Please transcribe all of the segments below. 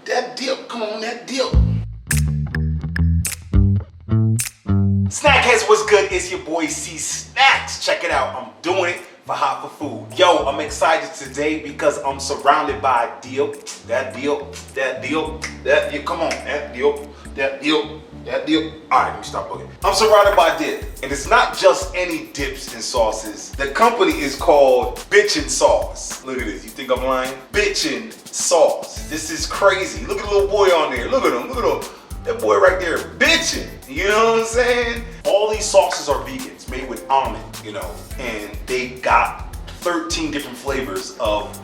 That dip, come on, that dip. Snackheads, what's good? It's your boy C-Snacks. Check it out. I'm doing it for Hot for Food. Yo, I'm excited today because I'm surrounded by dip. That dip, that dip, that dip. Come on, that dip, that dip, that dip. All right, let me stop bugging. I'm surrounded by dip, and it's not just any dips and sauces. The company is called Bitchin Sauce. Look at this. You think I'm lying? Bitchin Sauce. This is crazy. Look at the little boy on there. Look at him. Look at him. That boy right there, bitchin', you know what I'm saying? All these sauces are vegans, made with almond, you know, and they got 13 different flavors of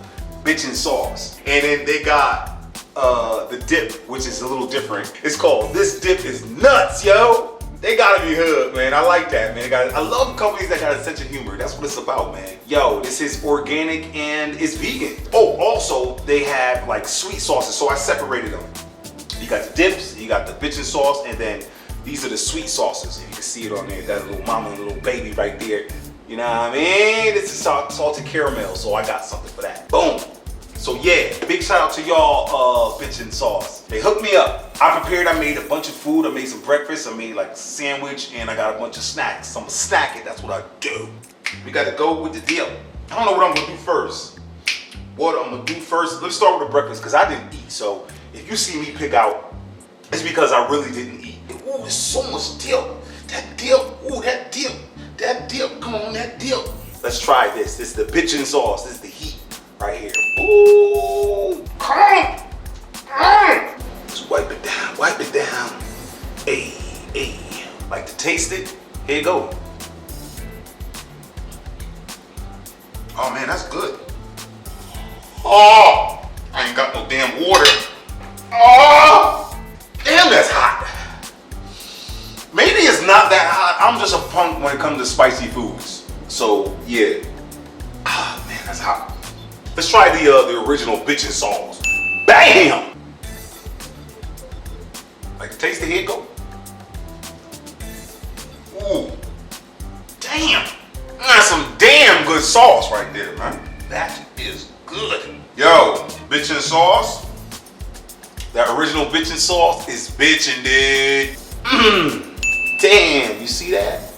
bitchin' sauce. And then they got the dip, which is a little different. It's called This Dip Is Nuts, yo. They gotta be hood, man. I like that, man. I love companies that got a sense of humor. That's what it's about, man. Yo, this is organic and it's vegan. Oh, also, they have like sweet sauces, so I separated them. You got the dips, you got the bitchin' sauce, and then these are the sweet sauces. If you can see it on there, that little mama and little baby right there. You know what I mean? This is salted caramel, so I got something for that. Boom. So yeah, big shout out to y'all, Bitchin Sauce. They hooked me up. I made a bunch of food. I made some breakfast. I made like a sandwich, and I got a bunch of snacks. I'm snacking, that's what I do. We gotta go with the dip. I don't know what I'm gonna do first. Let's start with the breakfast, because I didn't eat, so if you see me pick out, it's because I really didn't eat. Ooh, there's so much dip. That dip, ooh, that dip. That dip, come on, that dip. Let's try this. This is the bitchin' sauce. This is the heat right here. Ooh, come on. Just wipe it down, wipe it down. Hey, hey. Like to taste it? Here you go. Oh man, that's good. Oh, I ain't got no damn water. Oh, damn, that's hot. Maybe it's not that hot. I'm just a punk when it comes to spicy foods. So yeah. Ah, man, that's hot. Let's try the original bitchin' sauce. Bam! Like taste it, here you go. Ooh, damn. That's some damn good sauce right there, man. That is good. Yo, bitchin' sauce. That original bitchin' sauce is bitchin', dude. Damn, you see that?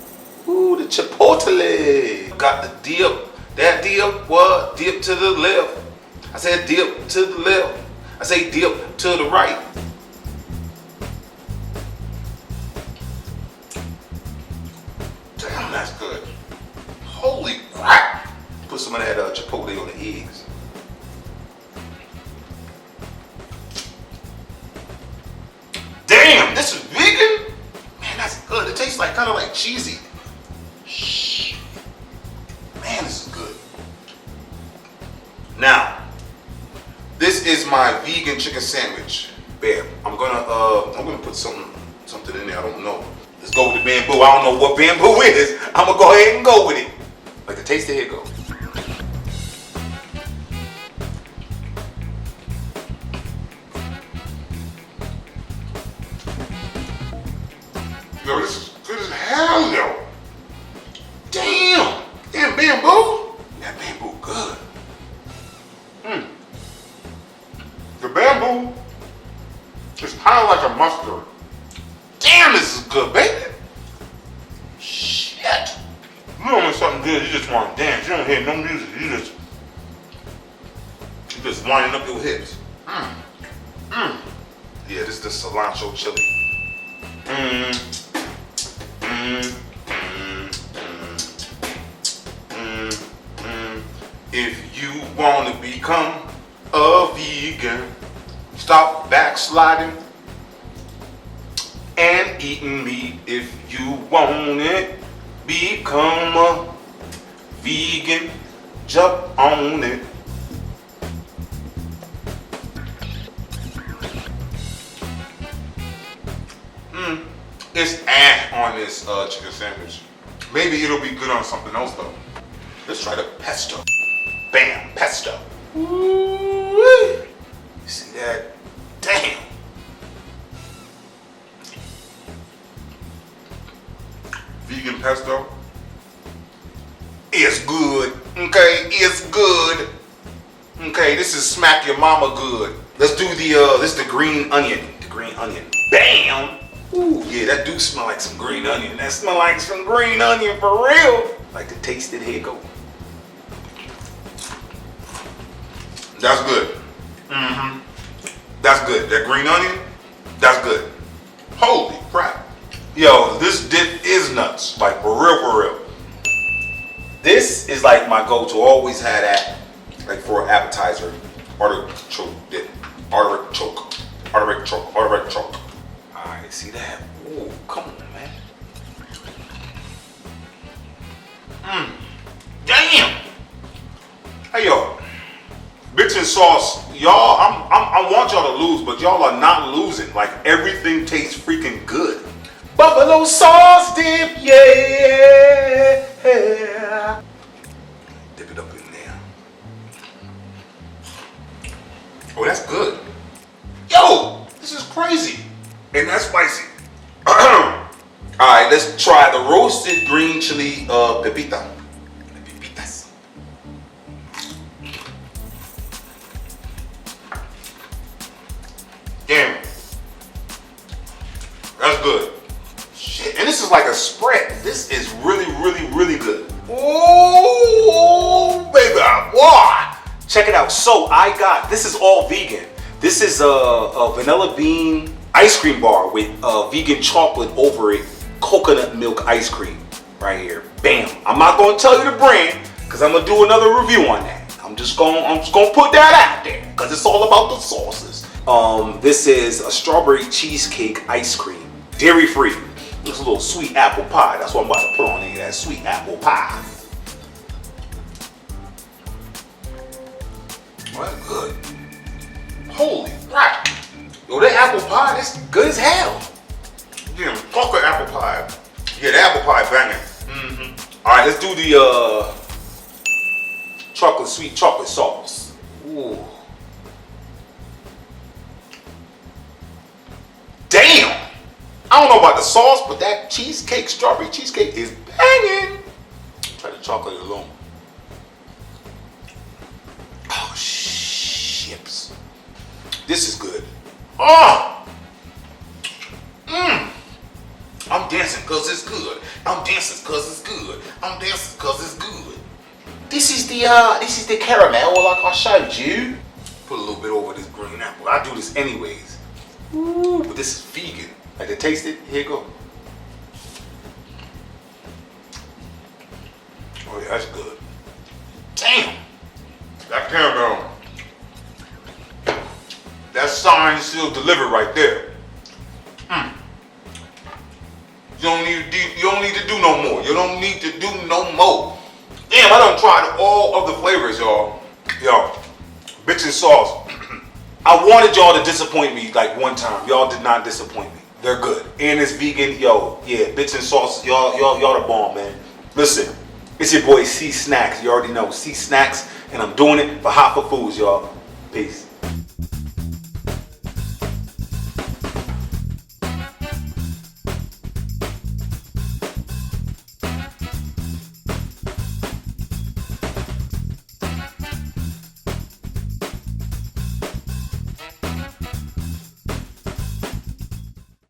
Ooh, the chipotle. Got the dip. That dip, what? Dip to the left. I said dip to the left. I say dip to the right. Damn, that's good. Holy crap. Put some of that chipotle on the eggs. Damn, this is vegan? Man, that's good. It tastes like kind of like cheesy. Man, this is good. Now, this is my vegan chicken sandwich. Bam. I'm gonna put something in there. I don't know. Let's go with the bamboo. I don't know what bamboo is. I'm gonna go ahead and go with it. Like the taste, here it goes. Yo, this is good as hell, yo. Damn. Damn bamboo. That bamboo good. The bamboo is kind of like a mustard. Damn, this is good, baby. Shit. You know when something good, you just want to dance. You don't hear no music. You just winding up your hips. Yeah, this is the cilantro chili. If you want to become a vegan, stop backsliding and eating meat. If you want it, become a vegan, jump on it. It's on this chicken sandwich. Maybe it'll be good on something else though. Let's try the pesto. Bam, pesto. Ooh-wee. You see that? Damn. Vegan pesto. It's good. Okay, it's good. Okay, this is smack your mama good. Let's do this is the green onion. The green onion. Bam! Ooh, yeah, that do smell like some green onion. That smell like some green onion for real. Like to taste it, here you go. That's good. Mm-hmm. That's good. That green onion, that's good. Holy crap. Yo, this dip is nuts. Like for real, for real. This is like my go-to. Always had that, like for an appetizer. Artichoke dip. Artichoke. Artichoke. Artichoke. Alright, see that? Ooh, come on, man. Damn! Hey, yo. Bitchin Sauce. Y'all, I want y'all to lose, but y'all are not losing. Like, everything tastes freaking good. Buffalo sauce dip, yeah! Dip it up in there. Oh, that's good. Yo, this is crazy. And that's spicy. Alright, let's try the roasted green chili Pepita. Pepitas. Damn. That's good. Shit. And this is like a spread. This is really, really, really good. Oh, baby. Wow. Check it out. So I got, this is all vegan. This is a vanilla bean ice cream bar with vegan chocolate over it, coconut milk ice cream right here. Bam. I'm not going to tell you the brand because I'm going to do another review on that. I'm just going to put that out there because it's all about the sauces. This is a strawberry cheesecake ice cream, dairy free. Looks a little sweet apple pie. That's what I'm about to put on there, that sweet apple pie. Oh, that's good. Holy crap. Yo, that apple pie, that's good as hell. Damn, chocolate apple pie. Yeah, the apple pie banging. Mm-hmm. All right, let's do the sweet chocolate sauce. Ooh. Damn. I don't know about the sauce, but that cheesecake, strawberry cheesecake is banging. Try the chocolate alone. Oh, ships. This is good. Oh! I'm dancing because it's good. I'm dancing because it's good. I'm dancing because it's good. This is the caramel like I showed you. Put a little bit over this green apple. I do this anyways. Ooh, but this is vegan. Like to taste it? Here you go. Oh yeah, that's good. Damn! That caramel. That sign still delivered right there. You don't need to do no more. You don't need to do no more. Damn, I done tried all of the flavors, y'all. Yo, Bitchin Sauce. I wanted y'all to disappoint me like one time. Y'all did not disappoint me. They're good. And it's vegan. Yo, yeah, Bitchin Sauce. Y'all the bomb, man. Listen, it's your boy C-Snacks. You already know C-Snacks. And I'm doing it for Hot for Foods, y'all. Peace.